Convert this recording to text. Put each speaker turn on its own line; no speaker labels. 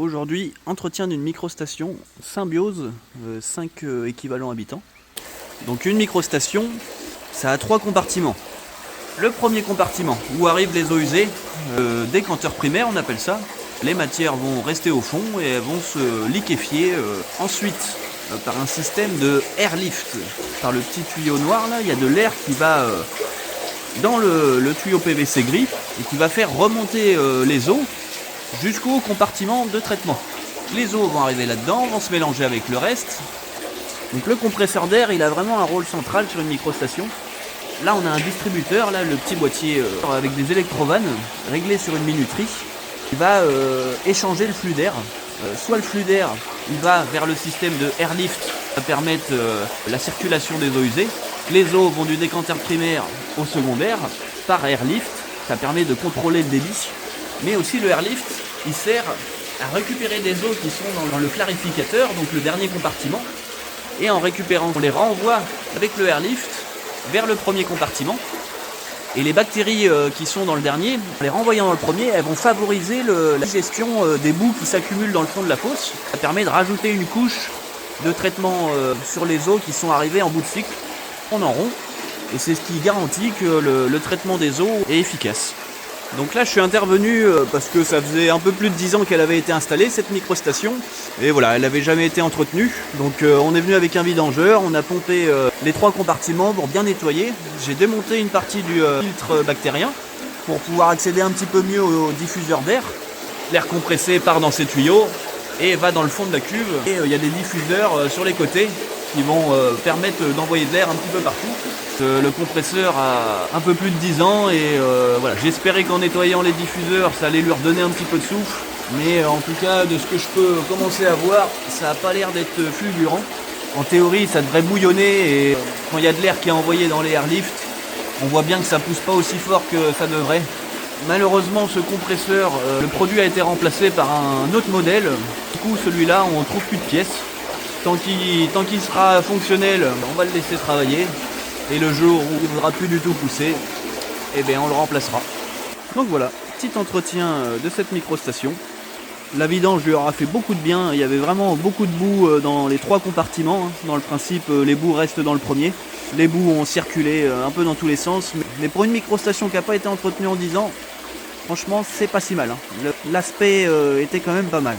Aujourd'hui, entretien d'une microstation Symbiose, 5 équivalents habitants. Donc une microstation, ça a 3 compartiments. Le premier compartiment, où arrivent les eaux usées, décanteur primaire on appelle ça. Les matières vont rester au fond et elles vont se liquéfier ensuite par un système de airlift. Par le petit tuyau noir là, il y a de l'air qui va dans le tuyau PVC gris et qui va faire remonter les eaux jusqu'au compartiment de traitement. Les eaux vont arriver là-dedans, vont se mélanger avec le reste. Donc le compresseur d'air, il a vraiment un rôle central sur une microstation. Là on a un distributeur, là le petit boîtier avec des électrovannes réglé sur une minuterie qui va échanger le flux d'air. Soit le flux d'air il va vers le système de airlift, ça va permettre la circulation des eaux usées. Les eaux vont du décanteur primaire au secondaire par airlift, ça permet de contrôler le débit. Mais aussi le airlift, il sert à récupérer des eaux qui sont dans le clarificateur, donc le dernier compartiment. Et en récupérant, on les renvoie avec le airlift vers le premier compartiment. Et les bactéries qui sont dans le dernier, en les renvoyant dans le premier, elles vont favoriser la digestion des boues qui s'accumulent dans le fond de la fosse. Ça permet de rajouter une couche de traitement sur les eaux qui sont arrivées en bout de cycle, en rond. Et c'est ce qui garantit que le traitement des eaux est efficace. Donc là je suis intervenu parce que ça faisait un peu plus de 10 ans qu'elle avait été installée cette microstation. Et voilà, elle n'avait jamais été entretenue. Donc on est venu avec un vidangeur, on a pompé les 3 compartiments pour bien nettoyer. J'ai démonté une partie du filtre bactérien pour pouvoir accéder un petit peu mieux au diffuseur d'air. L'air compressé part dans ces tuyaux et va dans le fond de la cuve. Et il y a des diffuseurs sur les côtés qui vont permettre d'envoyer de l'air un petit peu partout. Le compresseur a un peu plus de 10 ans et voilà, j'espérais qu'en nettoyant les diffuseurs ça allait lui redonner un petit peu de souffle, mais en tout cas de ce que je peux commencer à voir, ça n'a pas l'air d'être fulgurant. En théorie ça devrait bouillonner et quand il y a de l'air qui est envoyé dans les airlifts, on voit bien que ça pousse pas aussi fort que ça devrait. Malheureusement ce compresseur, le produit a été remplacé par un autre modèle. Du coup celui-là on ne trouve plus de pièces. Tant qu'il sera fonctionnel, on va le laisser travailler. Et le jour où il ne voudra plus du tout pousser, eh bien on le remplacera. Donc voilà, petit entretien de cette microstation. La vidange lui aura fait beaucoup de bien. Il y avait vraiment beaucoup de boue dans les 3 compartiments. Dans le principe, les boues restent dans le premier. Les boues ont circulé un peu dans tous les sens. Mais pour une microstation qui n'a pas été entretenue en 10 ans, franchement c'est pas si mal. L'aspect était quand même pas mal.